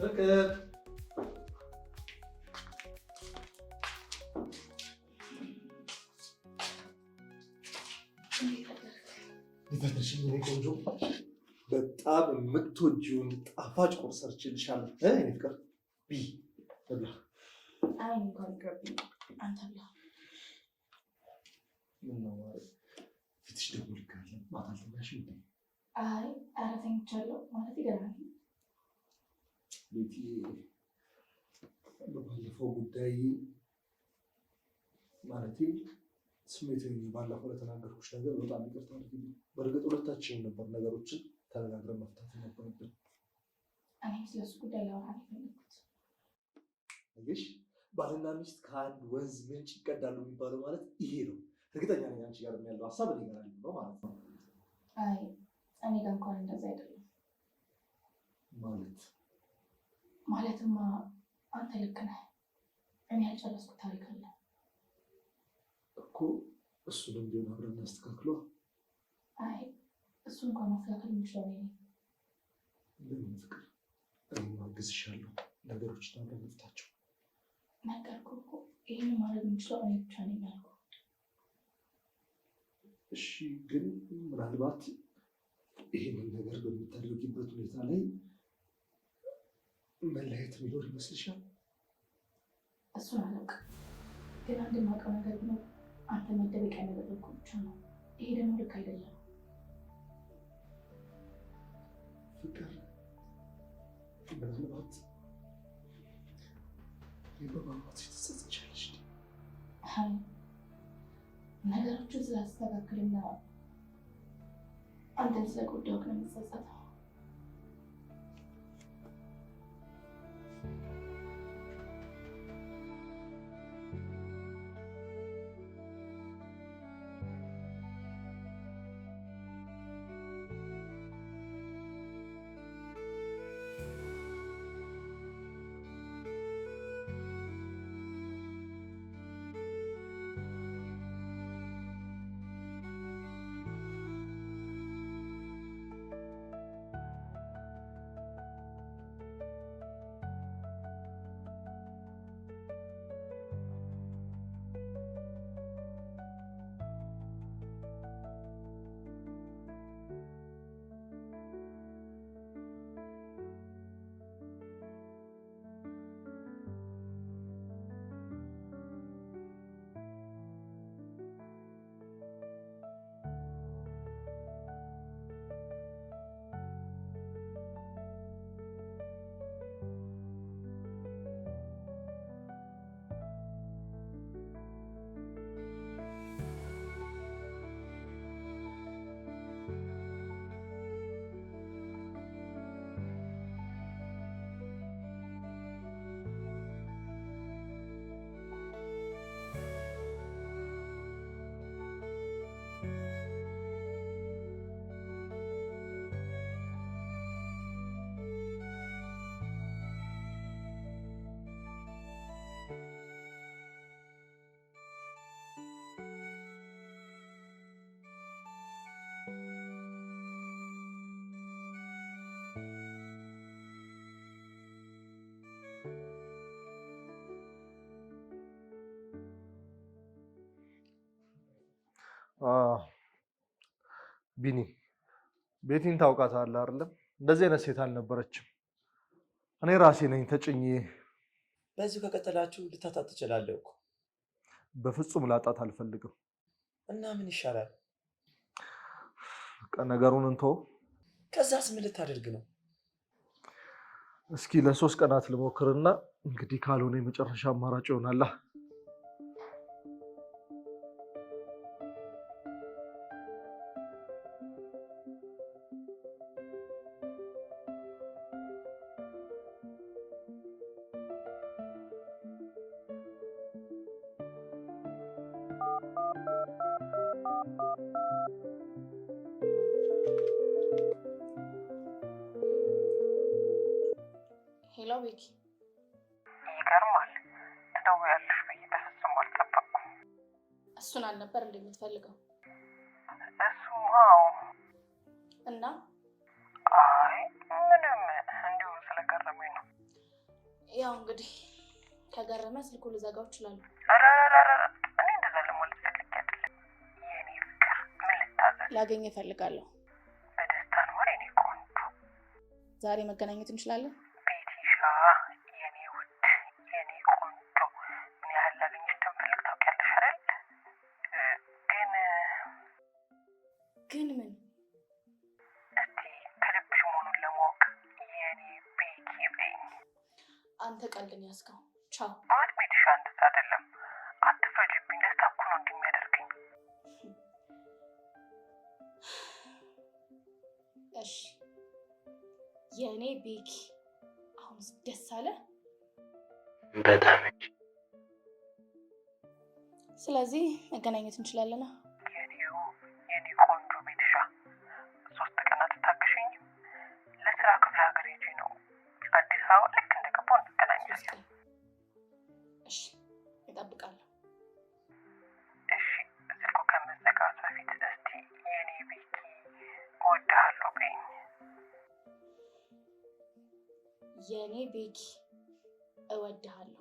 ፍቅር ይፈትሽ ምን ቆንጆ በጣም የምትወጂውን ጣፋጭ ቁርስ ሰርችልሻለሁ። እኔ ፍቅር ቢ ተብላ አይ እንኳን ይቅርብኝ አንተ ብላ ምን ነው ማለት ፊትሽ ደግሞ ልክ አይደለም። ማታ አልተኛሽም እንዴ? አይ ኧረ ተኝቻለሁ ማለት ይገርማል። ቤቲ ባለፈው ጉዳይ ማለቴ ስሜቴን ባለፈው ለተናገርኩሽ ነገር በጣም ይቅርታ አድርጊልኝ። በእርግጥ ሁለታችንም ነበር ነገሮችን ተነጋግረን መፍታት ነበረብን። እኔም ስለሱ ጉዳይ ላወራ የፈለኩት አየሽ፣ ባልና ሚስት ከአንድ ወንዝ ምንጭ ይቀዳሉ የሚባለው ማለት ይሄ ነው። እርግጠኛ ነኝ አንቺ ጋር ያለው ሀሳብ እኔ ጋር ነው ማለት ነው። አይ እኔ ጋር እንኳን እንደዛ አይደለም። ማለትማ አንተ ልክ ነህ። እኔ ያልጨረስኩት ታሪክ አለ እኮ እሱንም ቢሆን አብረን እናስተካክለው። አይ እሱን እንኳን ማስተካከል የምችለው እኔ ነኝ። ለምን ፍቅር፣ እኔ ማግዝሻለሁ። ነገሮችን አብረን እንፍታቸው። ነገርኩህ እኮ ይህን ማድረግ የምችለው እኔ ብቻ ነኝ ያልኩህ። እሺ፣ ግን ምናልባት ይህንን ነገር በምታደርጊበት ሁኔታ ላይ መለያየት የሚኖር ይመስልሻል? እሱን አላውቅም፣ ግን አንድ የማውቀው ነገር ቢኖር አንተ መደበቂያ ያደረግኩህ ብቻ ነው። ይሄ ደግሞ ልክ አይደለም። ፍቅር፣ ምናልባት በማማት ትጸጸቻለሽ። አይ ነገሮችን ስላስተካክልና አንተን ስለጎዳሁህ ነው የምጸጸተው። ቢኒ ቤቲን ታውቃታለህ አይደለም? እንደዚህ አይነት ሴት አልነበረችም። እኔ ራሴ ነኝ ተጭኜ። በዚሁ ከቀጠላችሁ ልታጣት ትችላለህ እኮ። በፍጹም ላጣት አልፈልግም። እና ምን ይሻላል? ነገሩን እንተው። ከዛስ ምን ልታደርግ ነው? እስኪ ለ3 ቀናት ልሞክርና እንግዲህ ካልሆነ የመጨረሻ አማራጭ ይሆናል። ሄሎ ቤኪ። ይገርማል። ትደውያለሽ ብዬ በፍጹም አልጠበቅኩም። እሱን አልነበር እንደምትፈልገው? እሱማው እና አይ ምንም እንዲሁ ስለገረመኝ ነው። ያው እንግዲህ ከገረመ ስልኩ ልዘጋው እችላለሁ። እኔ እንደዛ ለማለት ፈልጌ አይደለም። የኔ ፍቅር ምን ልታዘዝ? ላገኝ እፈልጋለሁ። በደስታ ነው የኔ ቆንጆ። ዛሬ መገናኘት እንችላለን? ቤቲሻ የኔ ውድ የኔ ቆንጆ ምን ያህል ላገኝሽ እንደምፈልግ ታውቂያለሽ አይደል? ግን ምን? እስቲ ከልብሽ መሆኑን ለማወቅ የኔ ቤኪ በይኝ። አንተ ቀልድን ያዝከው። ቻው። ማለት ቤቲሻ እንደዛ አይደለም። አትፍረጅብኝ። ደስታ እኮ ነው እንደሚያደርገኝ። እሺ የኔ ቤኪ፣ አሁንስ ደስ አለ? በጣም እንጂ። ስለዚህ መገናኘት እንችላለን። የኔ ቆንጆ ቤቲሻ 3 ቀናት ታገሽኝም? ለስራ ክፍለ ሀገር ሄጄ ነው አዲስ አበባ ልክ እንደገባሁ እንገናኛለን። እሺ እጠብቃለሁ። እሺ ስልኩ ከመዘጋቱ በፊት እስቲ የኔ ቤኪ እወድሃለሁ በይኝ። የኔ ቤኪ እወድሃለሁ።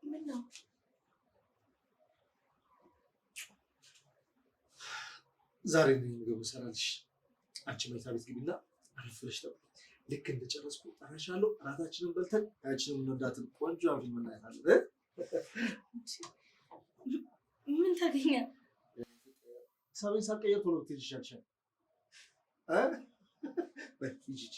ምን ነው? ዛሬ ነው ምግብ እሰራልሽ። አንቺ መኝታ ቤት ግቢና አረፍ ብለሽ ጠብቂ። ልክ እንደጨረስኩ እጠራሻለሁ። እራታችንን በልተን ያችንን የምንወዳትን ቆንጆ ፊልም እናያታለን። ምን ታገኛ? ሰሜን ሳልቀየር ቶሎ ብትሄጂ ይሻልሻል። ሂጂ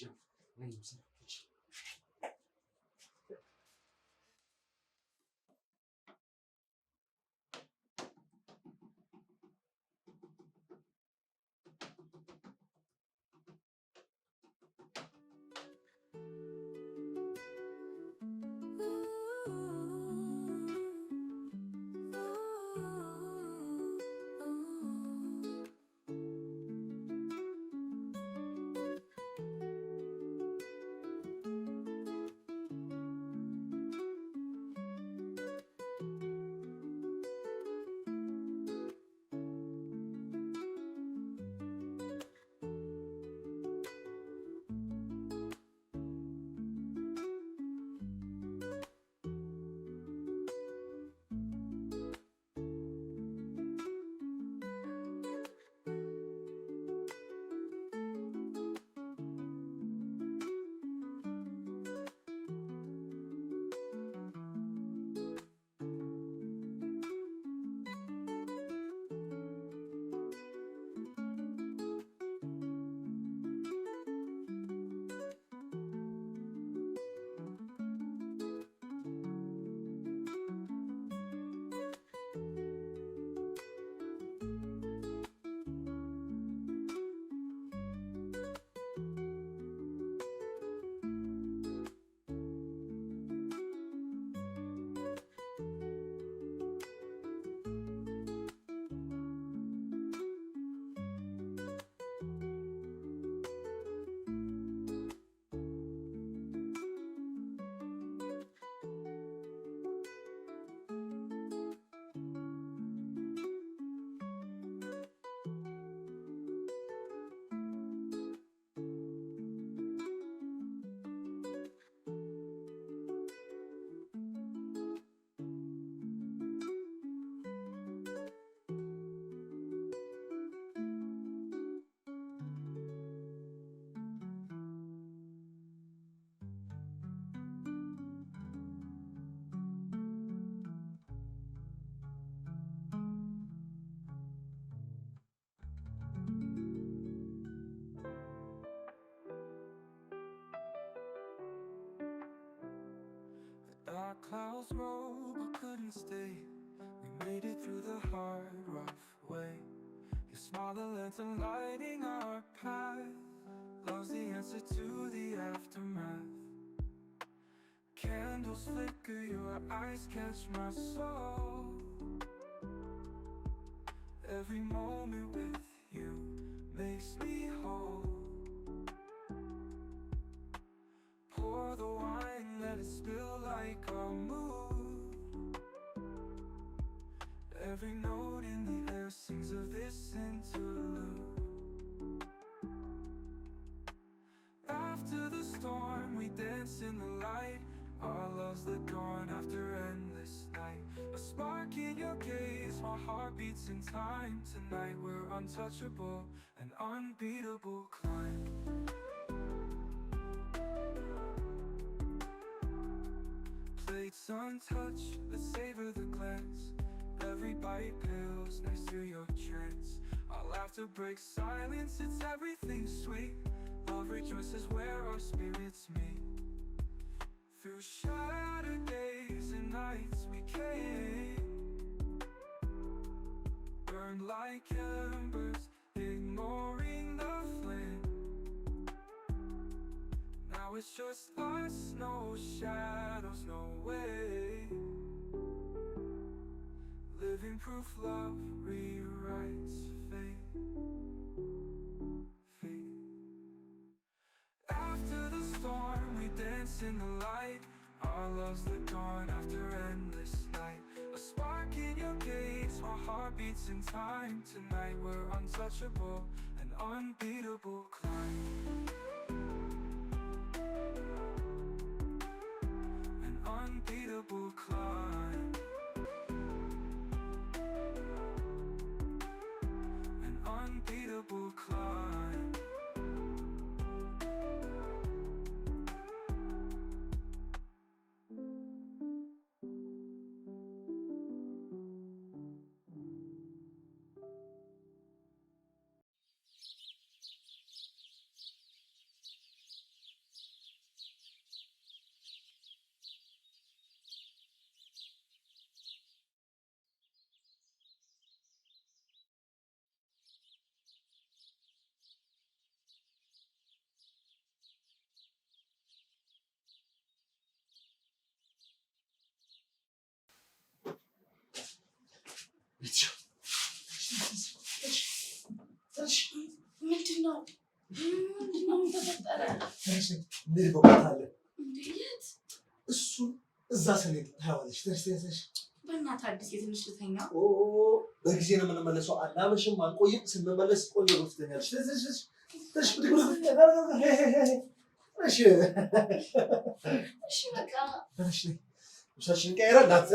Candles roll but couldn't stay. We made it through the hard, rough way. Your smile, the lantern lighting our path. Love's the answer to the aftermath. Candles flicker, your eyes catch my soul. Every moment with you makes me whole. Pour the wine, let it spill like a mood. Every note in the air sings of this interlude. After the storm, we dance in the light. Our love's lit gone after endless night. A spark in your gaze, my heart beats in time. Tonight we're untouchable, an unbeatable climb. Plates untouched, let's savor the glance. Every bite pales next to your trance. Our laughter breaks silence, it's everything sweet. Love rejoices where our spirits meet. Through shattered days and nights we came, burned like embers, ignoring the flame. Now it's just us, no shadows, no way. Living proof love rewrites fate. After the storm, we dance in the light. Our love's lit gone after endless night. A spark in your gaze, my heart beats in time. Tonight we're untouchable, an unbeatable climb. An unbeatable climb. An unbeatable climb. ምንድነው ተፈጠረ? የት? እሱን እዛ ስንሄድ ታያዋለሽ። ደርሰሽ በእናትህ አዲስ የትንሽ ልተኛ። በጊዜ ነው የምንመለሰው። አናመሽም፣ አንቆይም። ስንመለስ ቆንጆ ነው ትተኛለሽ። እሺ በቃ ልብሳችንን ቀይረን ናት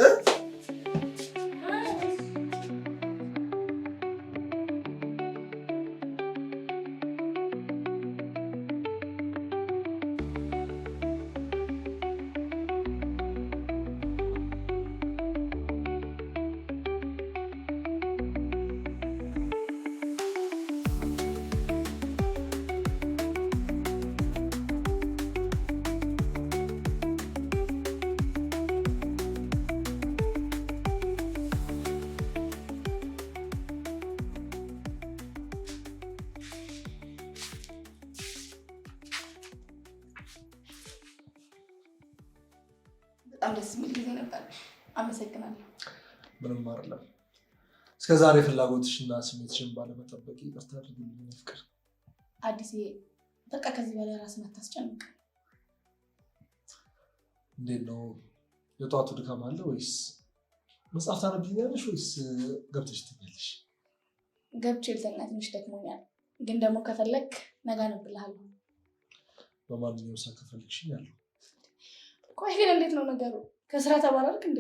በጣም ደስ የሚል ጊዜ ነበር። አመሰግናለሁ። ምንም አይደለም። እስከዛሬ ፍላጎትሽና ስሜትሽን ባለመጠበቅ ይቅርታ አድርጊልኝ ፍቅር። አዲስ በቃ ከዚህ በላይ ራስን አታስጨንቅ። እንዴት ነው የጧቱ ድካም አለ ወይስ መጽሐፍ ታነብኛለሽ ወይስ ገብተሽ ትተኛለሽ? ገብቼ ልተኛ፣ ትንሽ ደክሞኛል። ግን ደግሞ ከፈለክ ነገ አነብልሃለሁ። በማንኛውም ሰዓት ከፈለግሽኝ አለሁ። ቆይ ግን እንዴት ነው ነገሩ? ከስራ ተባረርክ እንዴ?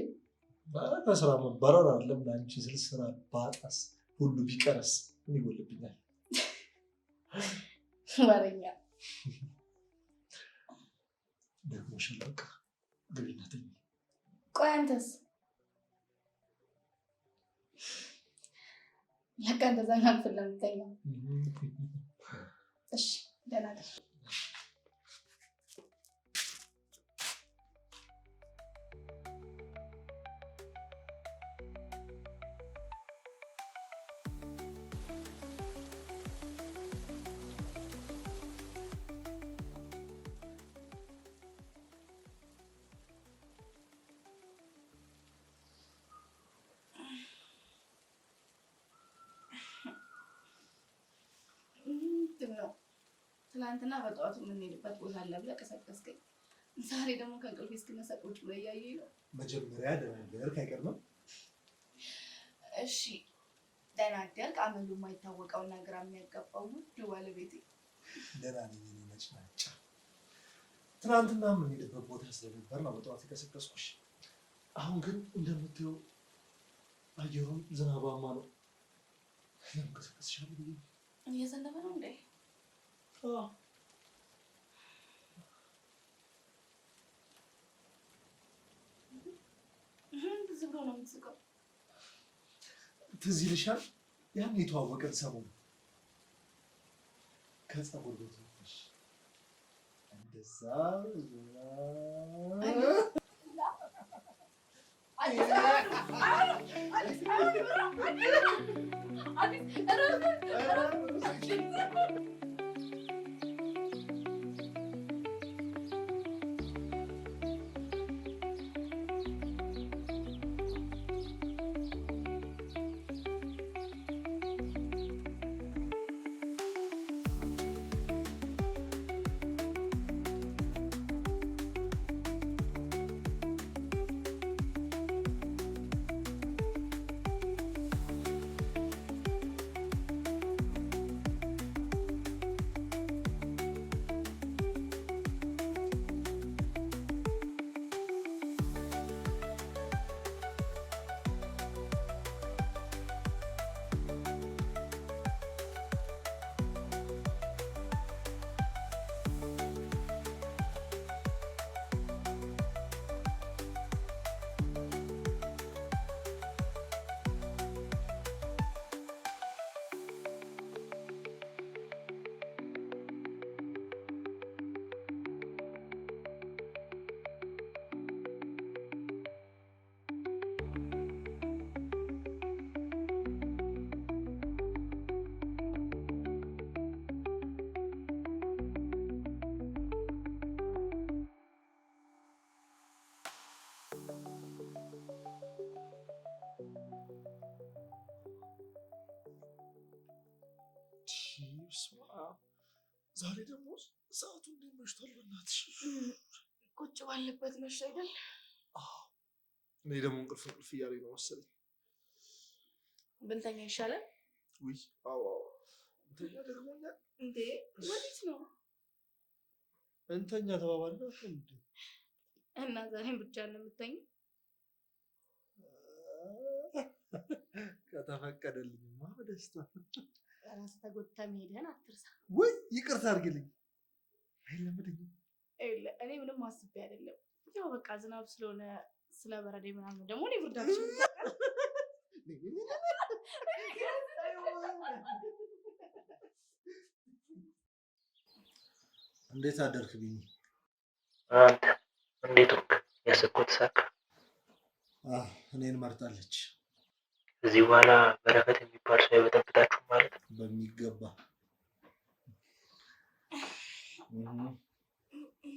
ከስራ መባረር አይደለም፣ ለአንቺ ስል ስራ ባጣስ ሁሉ ቢቀረስ ምን ይጎልብኛል? ወሬኛ ደግሞ ሸለቅ ግብነትኝ። ቆይ አንተስ? ለካ እንደዛ ናፍል ለምተኛው። እሺ ደህና ነሽ? ትናንትና በጠዋቱ የምንሄድበት ቦታ አለ ብለህ ቀሰቀስከኝ። ዛሬ ደግሞ ከእንቅልፌ እስክነሳ ቁጭ ብለህ እያየኝ ነው። መጀመሪያ ደህና አደርክ አይቀርም። እሺ ደህና አደርክ። አመሉ የማይታወቀውና ግራ የሚያጋባው ውድ ባለቤቴ። ደህና ነኝ እኔ ነጭናጫ። ትናንትና የምንሄድበት ቦታ ስለነበር ነው በጠዋት የቀሰቀስኩሽ። አሁን ግን እንደምታየው አየሩም ዝናባማ ነው። ለምን ቀሰቀስሻለሁ ብዬ እየዘነበ ነው እንዴ? ዝም ብሎ ነው የምትስቀው? ትዝ ይልሻል ያን የተዋወቀን ሰሞን ከፀጉር ቤት ነሽ እንደዛ ዛሬ ደግሞ ሰዓቱ እንዴት መሽቷል? በእናትሽ ቁጭ ባለበት መሽ አይደል? እኔ ደግሞ እንቅልፍ እያለኝ ነው መሰለኝ። ብንተኛ ይሻላል። ውይ አዎ እንተኛ ደግሞኛል። እንዴ ወዴት ነው? እንተኛ ተባባልን እንዴ? እና ዛሬም ብቻ ነው የምተኛው? ከተፈቀደልኝማ በደስታ። ራስ ተጎድተህ መሄድህን አትርሳ። ወይ ይቅርታ አድርግልኝ። አይለምድኝም። እኔ ምንም አስቤ አይደለም። ያው በቃ ዝናብ ስለሆነ ስለበረደኝ ምናምን ደግሞ እኔ ብርድ እንዴት አደርክ ቢኒ? አንተ እንዴት ወርክ? ያሰብኩት ሳካ። እኔን መርጣለች። እዚህ በኋላ በረከት የሚባል ሰው አይበጠብጣችሁም ማለት ነው? በሚገባ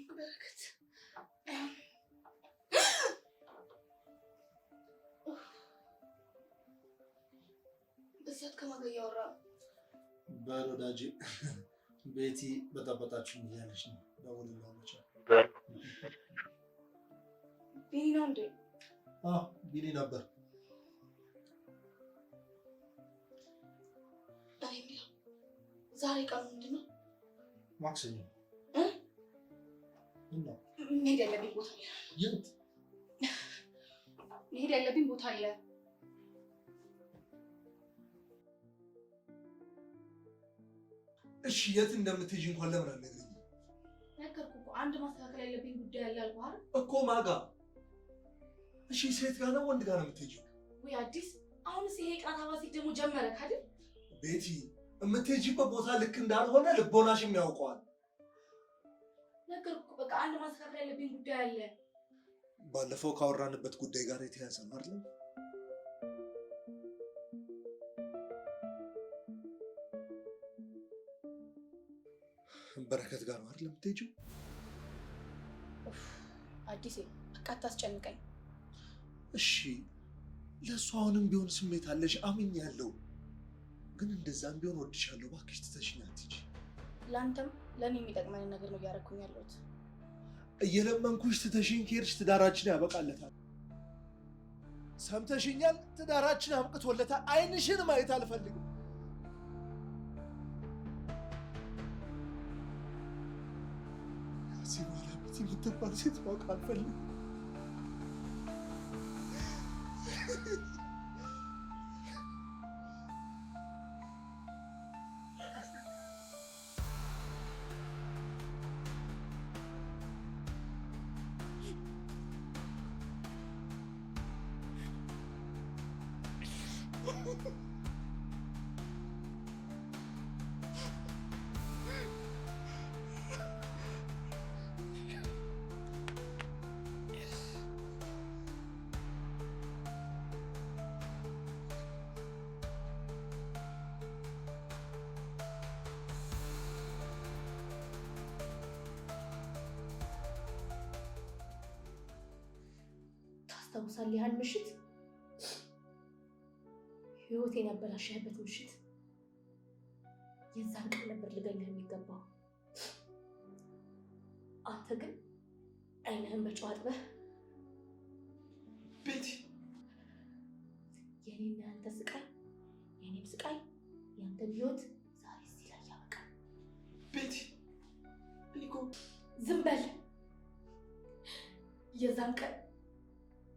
በረከት በዛት ከማን ጋር እያወራ ነው? በል ወዳጄ ቤቲ በጠበጣችሁ እያለች ነው። ደውልልሃለች። በሉ ቢኒ ነው እንዴ? ቢኒ ነበር። ዛሬ ቀኑ ምንድን ነው? ማክሰኞ። መሄድ ያለብኝ ቦታ አለ። የት? መሄድ ያለብኝ ቦታ አለ። እሺ የት እንደምትሄጂ እንኳን ለምን አልነግረኝም? ነገርኩህ እኮ አንድ ማስተካከል ያለብኝ ጉዳይ አለ አልኩህ አይደል? እኮ ማጋ? እሺ ሴት ጋር ነው ወንድ ጋር ነው የምትሄጂው? ወይ አዲስ፣ አሁንስ ይሄ ቃታባ ሴት ደግሞ ጀመረክ አይደል? ቤቲ የምትሄጂበት ቦታ ልክ እንዳልሆነ ልቦናሽም ያውቀዋል። ነገርኩህ በቃ አንድ ማስተካከል ያለብኝ ጉዳይ አለ። ባለፈው ካወራንበት ጉዳይ ጋር የተያዘ ነው አይደል? በረከት ጋር ነው አይደል የምትሄጂው? አዲስ በቃ አታስጨንቀኝ። እሺ ለእሱ አሁንም ቢሆን ስሜት አለሽ አምኛለሁ። ግን እንደዛም ቢሆን ወድሻለሁ። እባክሽ ትተሽኝ አትሂጂ። ለአንተም ለእኔ የሚጠቅመን ነገር ነው እያደረኩኝ ያለሁት። እየለመንኩሽ ትተሽኝ ከሄድሽ ትዳራችን ያበቃለታል። ሰምተሽኛል? ትዳራችን አብቅቶለታል። ዓይንሽን ማየት አልፈልግም። ከዚህ በኋላ ቤት የምትባል ሴት ማወቅ አልፈልግም። ታስታውሳለህ? ያህል ምሽት ህይወቴን ያበላሸህበት ምሽት፣ የዛን ቀን ነበር ልገልህ የሚገባው። አንተ ግን ዓይንህን በጨው አጥበህ ቤቲ፣ የኔና ያንተ ስቃይ የኔም ስቃይ ያንተም ህይወት ዛሬ እዚህ ላይ ያበቃል። ቤቲ እኮ ዝም በል። የዛን ቀን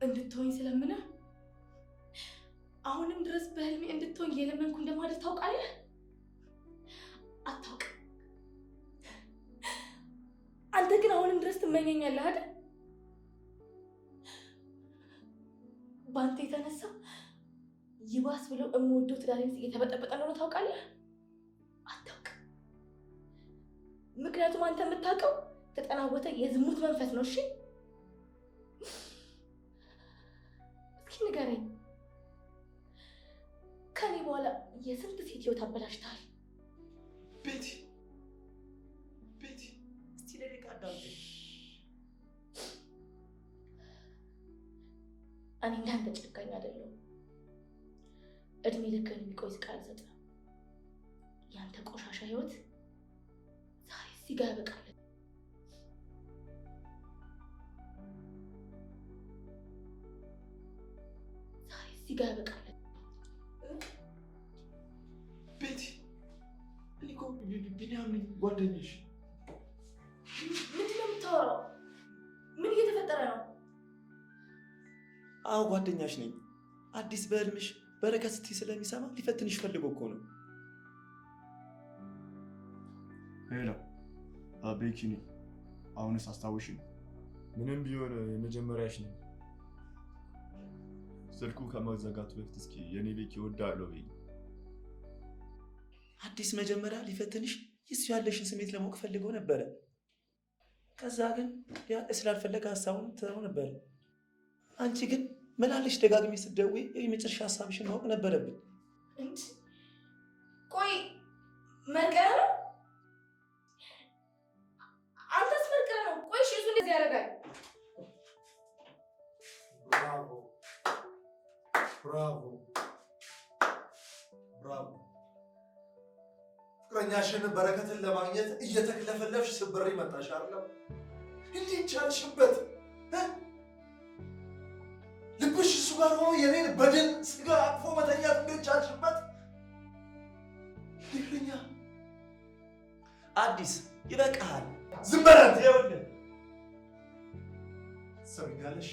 እንድትሆኝ ስለምነህ አሁንም ድረስ በህልሜ እንድትሆኝ የለመንኩ እንደማለት ታውቃለህ? አታውቅም። አንተ ግን አሁንም ድረስ ትመኘኛለህ አይደል? በአንተ የተነሳ ይባስ ብለው የምወደው ትዳሬን እየተበጠበጠ እንደሆነ ታውቃለህ? አታውቅም። ምክንያቱም አንተ የምታውቀው ተጠናወተ የዝሙት መንፈስ ነው። እሺ እስኪ ንገረኝ፣ ከኔ በኋላ የስንት ሴት ህይወት አበላሽተሃል? ቤቲ ቤቲ፣ እስቲ ለደቂቃ አዳምጠኝ። እኔ እንዳንተ ጨካኝ አይደለሁም። እድሜ ልክህን የሚቆይ ስቃይ አልሰጥም። ያንተ ቆሻሻ ህይወት ዛሬ እዚህ ጋር ያበቃል። ዛሬ እዚህ ጋር ያበቃል። ቤቲ፣ እኔ እኮ ቢኒያምን ጓደኛሽ። ምንድን ነው የምታወራው? ምን እየተፈጠረ ነው? አዎ ጓደኛሽ ነኝ። አዲስ በህልምሽ በረከት ስትይ ስለሚሰማ ሊፈትንሽ ፈልጎ እኮ ነው። ሄሎ ቤኪ ነኝ። አሁንስ አስታውሽኝ? ምንም ቢሆን የመጀመሪያሽ ነው። ስልኩ ከመዘጋቱ በፊት እስኪ የኔ ቤኪ እወዳለሁ በይኝ። አዲስ መጀመሪያ ሊፈትንሽ የሱ ያለሽን ስሜት ለማወቅ ፈልገው ነበረ። ከዛ ግን ስላልፈለገ ሀሳቡን ትተው ነበር። አንቺ ግን መላለሽ ደጋግሜ ስትደውይ የመጨረሻ ሀሳብሽን ማወቅ ነበረብን። ቆይ መርቀህ ነው? አንተስ መርቀህ ነው? ቆይ እሺ፣ እሱ እንደዚህ ያደርጋል? ብራቮ ብራቮ ብራቮ! ፍቅረኛሽን በረከትን ለማግኘት እየተክለፈለፍሽ ስብር መጣሽ አይደለም? እንዴት ቻልሽበት? ልብሽ እሱ ጋር ሆኖ የኔን በድን ስጋ አቅፎ መተኛት እንዴት ቻልሽበት? ፍቅረኛ አዲስ ይበቃሃል። ዝም በላት። ይኸውልህ ሰምኛለሽ፣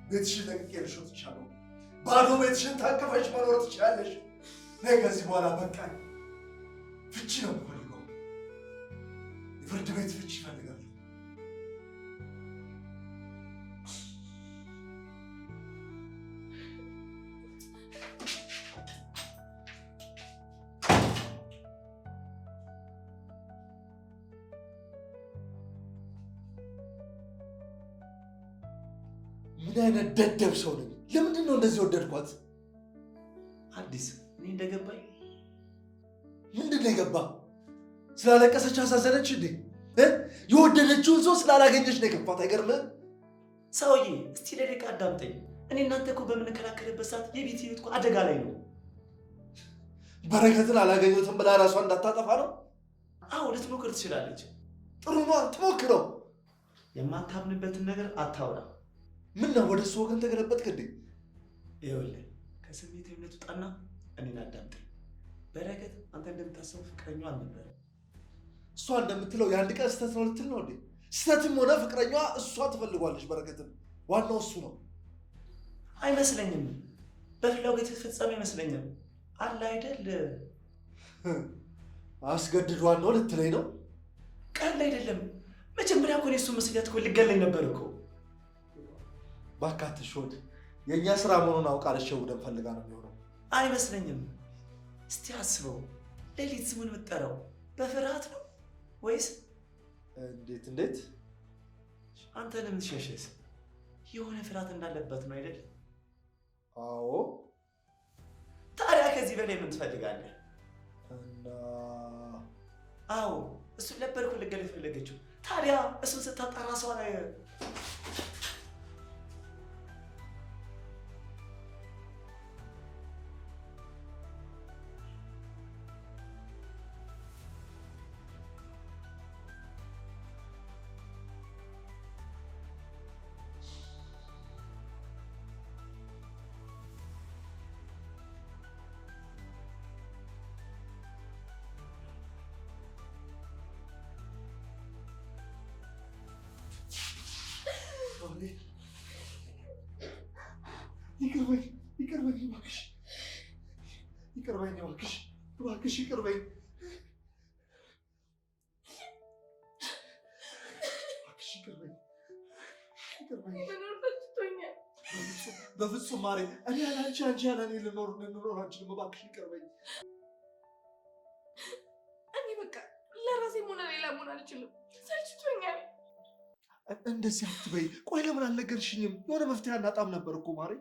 ቤትሽን ለቅቄ ልሾ ትቻለሁ። ባዶ ቤትሽን ታቅፈሽ መኖር ትችላለሽ። ነይ ከዚህ በኋላ በቃኝ። ፍቺ ነው የምፈልገው። የፍርድ ቤት ፍቺ ይፈልጋል። ምን አይነት ደደብ ሰው ነኝ? ለምንድን ነው እንደዚህ ወደድኳት? አዲስ እኔ እንደገባኝ ምንድን ነው የገባ? ስላለቀሰች አሳዘነች እንዴ? የወደደችውን ሰው ስላላገኘች ነው የከፋት። አይገርምህ? ሰውዬ እስቲ ለደቂቃ አዳምጠኝ። እኔ እናንተ እኮ በምንከላከልበት ሰዓት የቤት ህይወት እኮ አደጋ ላይ ነው። በረከትን አላገኘሁትም ብላ ራሷን እንዳታጠፋ ነው? አዎ ልትሞክር ትችላለች። ጥሩ ነው፣ ትሞክረው። የማታምንበትን ነገር አታውራ። ምን ነው ወደ እሱ ወገን ተገለበጥክ እንዴ? ይኸውልህ ከስሜታዊነት ውጣና እኔን አዳምጠኝ። በረከት አንተ እንደምታስበው ፍቅረኛዋ አልነበረም። እሷ እንደምትለው የአንድ ቀን ስህተት ነው ልትል ነው እንዴ? ስህተትም ሆነ ፍቅረኛዋ እሷ ትፈልጓለች በረከትን። ዋናው እሱ ነው። አይመስለኝም። በፍላጎት የተፈጸመ አይመስለኝም። አለ አይደል? አስገድዷን ነው ልትለኝ ነው? ቀል አይደለም። መጀመሪያ እኮ እሱ መስጊያት እኮ ሊገለኝ ነበር እኮ። ባካትሽ ወድ የእኛ ስራ መሆኑን አውቃ ልትሸውደን ፈልጋ ነው የሚሆነው። አይመስለኝም። እስቲ አስበው፣ ሌሊት ስሙን የምትጠራው በፍርሃት ነው ወይስ እንዴት? አንተንም ትሸሸስ የሆነ ፍርሃት እንዳለበት ነው አይደል? አዎ። ታዲያ ከዚህ በላይ ምን ትፈልጋለህ? እና አዎ እሱን ነበር እኮ ልትገል የፈለገችው። ታዲያ እሱን ስታጣራ ሰው ላይ ይቅርበኝ እባክሽ፣ ይቅርበኝ። በፍጹም ማሬ፣ እኔ ያለ አንቺ ያለ እኔ ልኖር አንችልም። እባክሽ ይቅርበኝ። እኔ በቃ ለራሴ ሆነ ሌላ መሆን አልችልም። ሰልችቶኛል። እንደዚህ አትበይ። ቆይ ለምን አልነገርሽኝም? የሆነ መፍትሄ አናጣም ነበር እኮ ማሬ።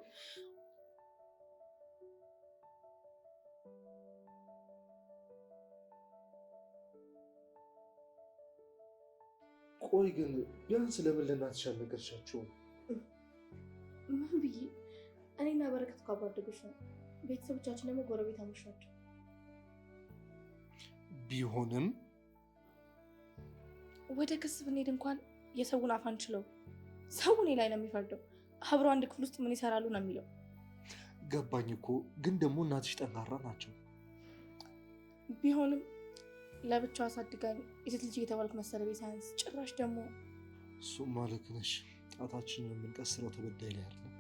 ቆይ ግን ቢያንስ ለምን ለእናትሽ አልነገርሻቸውም? ምን ብዬ? እኔና በረከት እኮ አብሮ አደጎች ነው። ቤተሰቦቻችን ደግሞ ጎረቤታሞች ናቸው። ቢሆንም ወደ ክስ ብንሄድ እንኳን የሰውን አፍ አንችለው። ሰው እኔ ላይ ነው የሚፈርደው። አብረው አንድ ክፍል ውስጥ ምን ይሰራሉ ነው የሚለው። ገባኝ እኮ ግን ደግሞ እናትሽ ጠንካራ ናቸው። ቢሆንም ለብቻው አሳድጋኝ የሴት ልጅ እየተባልኩ መሰለኝ ሳይንስ ጭራሽ ደግሞ እሱማ ልክ ነሽ። ጣታችንን የምንቀስረው ተበዳይ ላይ አይደለም።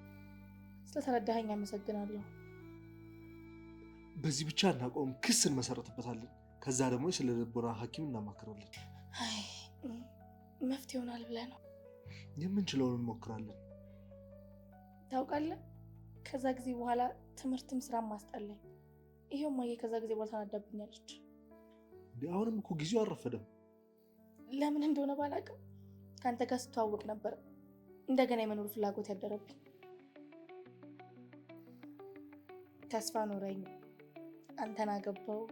ስለተረዳኸኝ አመሰግናለሁ። በዚህ ብቻ እናቆም፣ ክስ እንመሰረትበታለን። ከዛ ደግሞ ስለ ልቦና ሐኪም እናማክራለን። መፍትሄ ይሆናል ብለህ ነው? የምንችለውን እንሞክራለን። ታውቃለህ፣ ከዛ ጊዜ በኋላ ትምህርትም ስራም ማስጠላኝ። ይሄው ማየ ከዛ ጊዜ በኋላ ተናዳብኛለች። አሁንም እኮ ጊዜው አልረፈደም። ለምን እንደሆነ ባላውቅም ከአንተ ጋር ስተዋወቅ ነበር እንደገና የመኖር ፍላጎት ያደረብኝ። ተስፋ ኖረኝ፣ አንተን አገባው።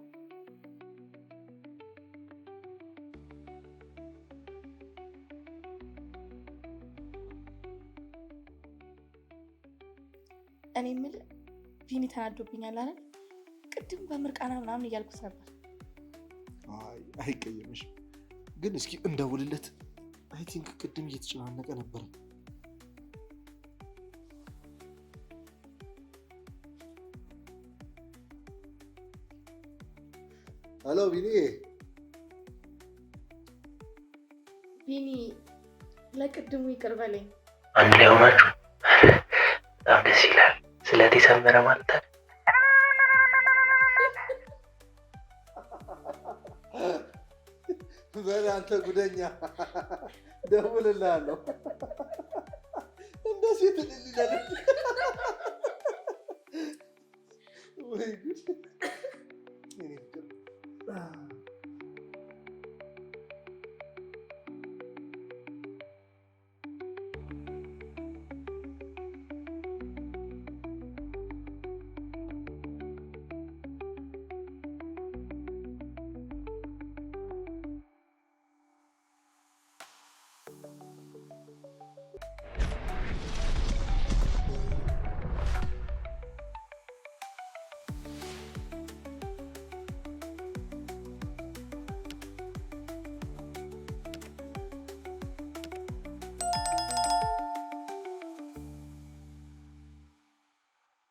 እኔ የምልህ ቢኒ ተናዶብኛል አይደል? ቅድም በምርቃና ምናምን እያልኩት ነበር። አይቀየምሽም፣ ግን እስኪ እንደውልለት። አይ ቲንክ ቅድም እየተጨናነቀ ነበር። ሄሎ ቢኒ። ቢኒ ለቅድሙ ይቅር በለኝ። አንድ ላይ ሆናችሁ በጣም ደስ ይላል። ስለቴ ሰመረ ማለት አይደል? በል አንተ ጉደኛ፣ ደውልልሃለሁ። እንደ ሴት ልልኛለ። ወይ ጉድ!